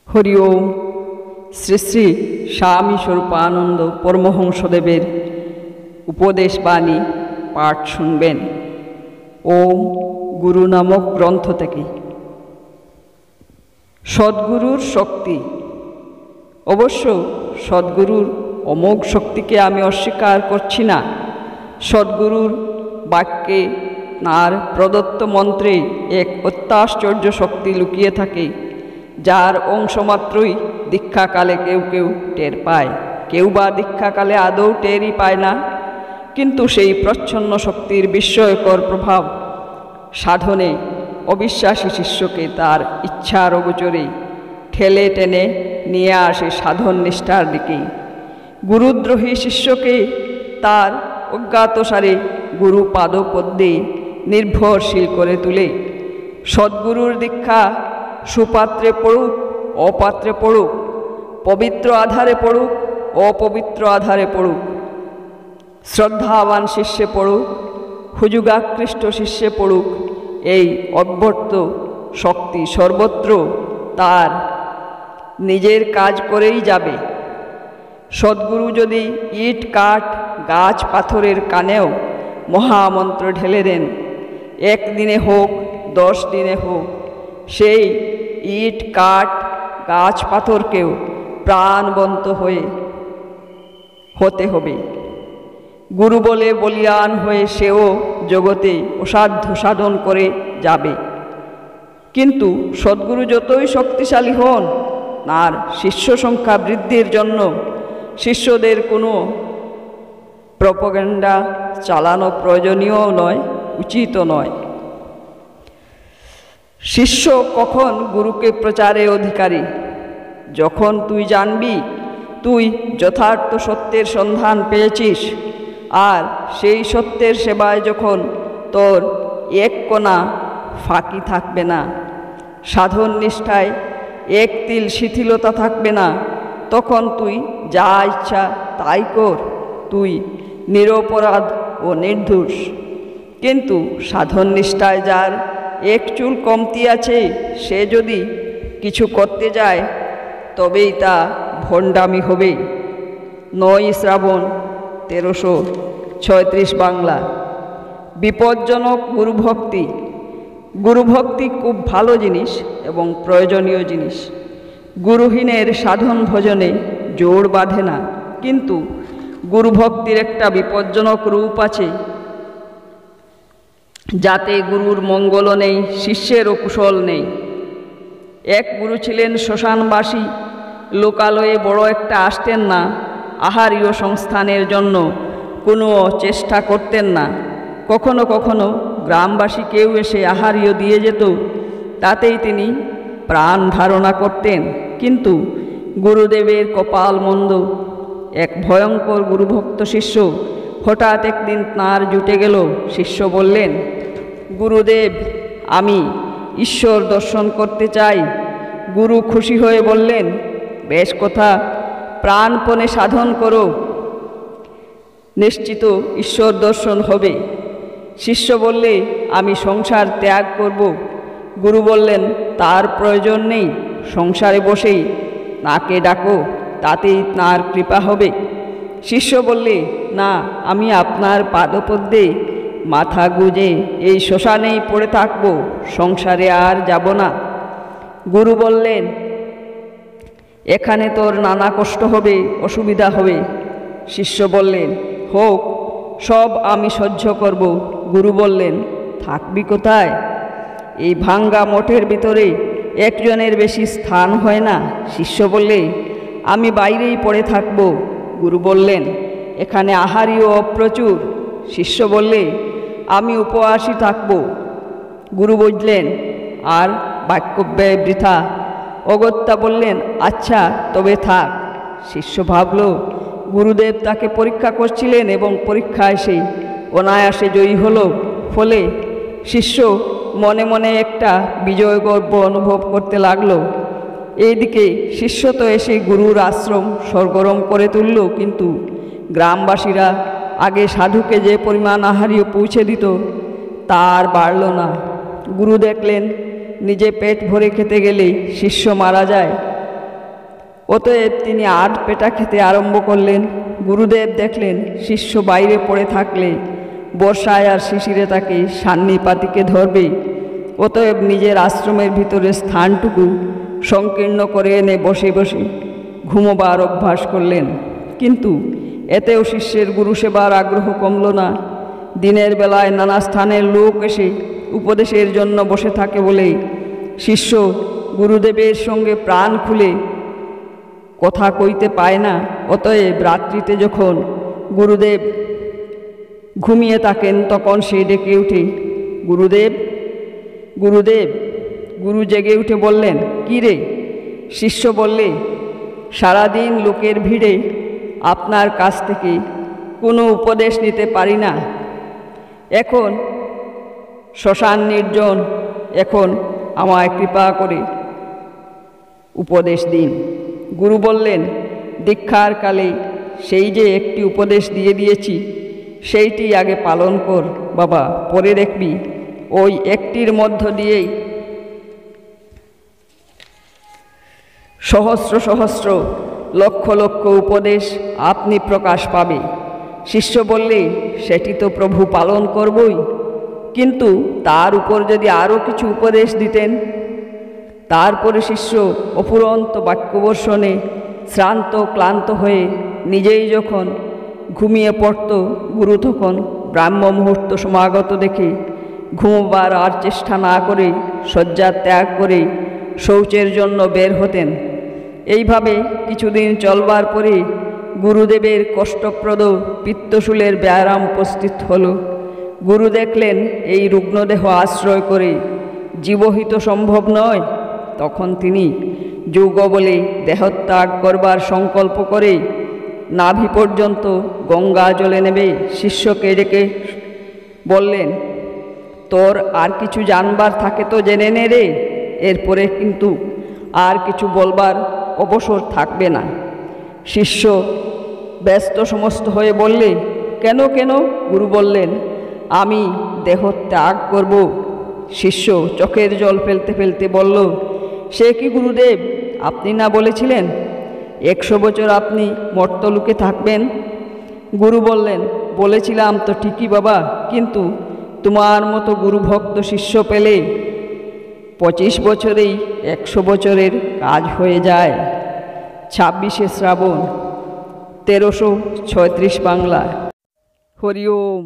হরি ওম। শ্রী শ্রী স্বামী স্বরূপানন্দ পরমহংসদেবের উপদেশ বাণী পাঠ শুনবেন ওম গুরু নামক গ্রন্থ থেকে। সদ্গুরুর শক্তি। অবশ্য সদ্গুরুর অমোঘ শক্তিকে আমি অস্বীকার করছি না। সদ্গুরুর বাক্যে তাঁর প্রদত্ত মন্ত্রে এক অত্যাশ্চর্য শক্তি লুকিয়ে থাকে, যার অংশমাত্রই দীক্ষাকালে কেউ কেউ টের পায়, কেউ বা দীক্ষাকালে আদৌ টেরই পায় না। কিন্তু সেই প্রচ্ছন্ন শক্তির বিস্ময়কর প্রভাব সাধনে অবিশ্বাসী শিষ্যকে তার ইচ্ছার অগোচরে ঠেলে টেনে নিয়ে আসে সাধন নিষ্ঠার দিকে। গুরুদ্রোহী শিষ্যকে তার অজ্ঞাতসারে গুরু পাদপদ্মে নির্ভরশীল করে তোলে। সদ্গুরুর দীক্ষা সুপাত্রে পড়ুক অপাত্রে পড়ুক, পবিত্র আধারে পড়ুক অপবিত্র আধারে পড়ুক, শ্রদ্ধাবান শিষ্যে পড়ুক হুজুগাকৃষ্ট শিষ্যে পড়ুক, এই অব্যর্থ শক্তি সর্বত্র তার নিজের কাজ করেই যাবে। সদ্গুরু যদি ইট কাঠ গাছ পাথরের কানেও মহামন্ত্র ঢেলে দেন, একদিনে হোক 10 দিনে হোক, সেই ইট কাঠ গাছ পাথরকেও প্রাণবন্ত হতে হবে। গুরু বলে বলিয়ান হয়ে সেও জগতে অসাধ্য সাধন করে যাবে। কিন্তু সদ্গুরু যতই শক্তিশালী হন, তার শিষ্য সংখ্যা বৃদ্ধির জন্য শিষ্যদের কোনো প্রপোগান্ডা চালানো প্রয়োজনীয় নয়, উচিত নয়। শিষ্য কখন গুরুকে প্রচারে অধিকারী? যখন তুই জানবি তুই যথার্থ সত্যের সন্ধান পেয়েছিস, আর সেই সত্যের সেবায় যখন তোর এক কণা ফাঁকি থাকবে না, সাধন নিষ্ঠায় এক তিল শিথিলতা থাকবে না, তখন তুই যা ইচ্ছা তাই কর, তুই নিরপরাধ ও নির্দোষ। কিন্তু সাধন নিষ্ঠায় যার এক চুল কমতি আছে, সে যদি কিছু করতে যায় তবেই তা ভণ্ডামি হবে। 9 শ্রাবণ 1336 বাংলা। বিপজ্জনক গুরুভক্তি। গুরুভক্তি খুব ভালো জিনিস এবং প্রয়োজনীয় জিনিস। গুরুহীনের সাধন ভজনে জোর বাঁধে না, কিন্তু গুরুভক্তির একটা বিপজ্জনক রূপ আছে, যাতে গুরুর মঙ্গলও নেই শিষ্যেরও কুশল নেই। এক গুরু ছিলেন শ্মশানবাসী, লোকালয়ে বড় একটা আসতেন না, আহারীয় সংস্থানের জন্য কোনো চেষ্টা করতেন না। কখনো কখনো গ্রামবাসী কেউ এসে আহারীয় দিয়ে যেত, তাতেই তিনি প্রাণ ধারণা করতেন। কিন্তু গুরুদেবের কপাল মন্দ। এক ভয়ঙ্কর গুরুভক্ত শিষ্য হঠাৎ একদিন তাঁর জুটে গেল। শিষ্য বললেন, গুরুদেব, আমি ঈশ্বর দর্শন করতে চাই। গুরু খুশি হয়ে বললেন, বেশ কথা, প্রাণপণে সাধন করো, নিশ্চিত ঈশ্বর দর্শন হবে। শিষ্য বললে, আমি সংসার ত্যাগ করব। গুরু বললেন, তার প্রয়োজন নেই, সংসারে বসেই তাকে ডাকো, তাতেই তাঁর কৃপা হবে। শিষ্য বললে, না, আমি আপনার পাদপদ্মে মাথা গুজে এই শ্মশানেই পড়ে থাকব, সংসারে আর যাব না। গুরু বললেন, এখানে তোর নানা কষ্ট হবে, অসুবিধা হবে। শিষ্য বললেন, হোক, সব আমি সহ্য করব। গুরু বললেন, থাকবি কোথায়? এই ভাঙ্গা মঠের ভিতরে একজনের বেশি স্থান হয় না। শিষ্য বললে, আমি বাইরেই পড়ে থাকব। গুরু বললেন, এখানে আহারীও অপ্রচুর। শিষ্য বললে, আমি উপবাসী থাকব। গুরু বুঝলেন আর বাক্যব্যয় বৃথা। অগত্যা বললেন, আচ্ছা, তবে থাক। শিষ্য ভাবল, গুরুদেব তাকে পরীক্ষা করছিলেন এবং পরীক্ষায় সেই অনায়াসে জয়ী হল। ফলে শিষ্য মনে মনে একটা বিজয় গর্ব অনুভব করতে লাগল। এইদিকে শিষ্য তো এসে গুরুর আশ্রম সরগরম করে তুলল, কিন্তু গ্রামবাসীরা আগে সাধুকে যে পরিমাণ আহারীয় পৌঁছে দিত তা আর বাড়ল না। গুরু দেখলেন, নিজে পেট ভরে খেতে গেলেই শিষ্য মারা যায়, অতএব তিনি আর পেটা খেতে আরম্ভ করলেন। গুরুদেব দেখলেন শিষ্য বাইরে পড়ে থাকলে বর্ষায় আর শিশিরে তাকে সান্নিপাতিকে ধরবে। অতএব নিজের আশ্রমের ভিতরে স্থানটুকু সংকীর্ণ করে এনে বসে বসে ঘুমোবার অভ্যাস করলেন। কিন্তু এতেও শিষ্যের গুরু সেবার আগ্রহ কমল না। দিনের বেলায় নানা স্থানের লোক এসে উপদেশের জন্য বসে থাকে বলে শিষ্য গুরুদেবের সঙ্গে প্রাণ খুলে কথা কইতে পায় না। অতএব রাত্রিতে যখন গুরুদেব ঘুমিয়ে থাকেন তখন সে ডেকে উঠে, গুরুদেব, গুরুদেব। গুরু জেগে উঠে বললেন, কী রে? শিষ্য বললে, সারাদিন লোকের ভিড়ে আপনার কাছ থেকে কোনো উপদেশ নিতে পারি না। এখন শ্মশান নির্জন, এখন আমায় কৃপা করে উপদেশ দিন। গুরু বললেন, দীক্ষার কালে সেই যে একটি উপদেশ দিয়ে দিয়েছি সেইটি আগে পালন কর বাবা, পরে দেখবি ওই একটির মধ্য দিয়েই সহস্র সহস্র লক্ষ লক্ষ উপদেশ আপনি প্রকাশ পাবে। শিষ্য বললে, সেটি তো প্রভু পালন করবই, কিন্তু তার উপর যদি আরও কিছু উপদেশ দিতেন। তারপরে শিষ্য অফুরন্ত বাক্যবর্ষণে শ্রান্ত ক্লান্ত হয়ে নিজেই যখন ঘুমিয়ে পড়ত, গুরু তখন ব্রাহ্ম মুহূর্ত সমাগত দেখে ঘুমোবার আর চেষ্টা না করে শয্যা ত্যাগ করে শৌচের জন্য বের হতেন। এইভাবে কিছুদিন চলবার পরে গুরুদেবের কষ্টপ্রদ পিত্তশূলের ব্যায়াম উপস্থিত হল। গুরু দেখলেন এই রুগ্নদেহ আশ্রয় করে জীবহিত সম্ভব নয়। তখন তিনি যোগ বলে দেহত্যাগ করবার সংকল্প করে নাভি পর্যন্ত গঙ্গা জলে নেবে শিষ্যকে ডেকে বললেন, তোর আর কিছু জানবার থাকে তো জেনে নে রে, এরপরে কিন্তু আর কিছু বলবার অবসর থাকবে না। শিষ্য ব্যস্ত সমস্ত হয়ে বললে, কেন কেন? গুরু বললেন, আমি দেহ ত্যাগ করব। শিষ্য চোখের জল ফেলতে ফেলতে বলল, সে কি গুরুদেব, আপনি না বলেছিলেন 100 বছর আপনি মর্তলোকে থাকবেন? গুরু বললেন, বলেছিলাম তো ঠিকই বাবা, কিন্তু তোমার মতো গুরুভক্ত শিষ্য পেলে 25 বছরেই 100 বছরের কাজ হয়ে যায়। 26শে শ্রাবণ 1336 বাংলা। হরি ওম।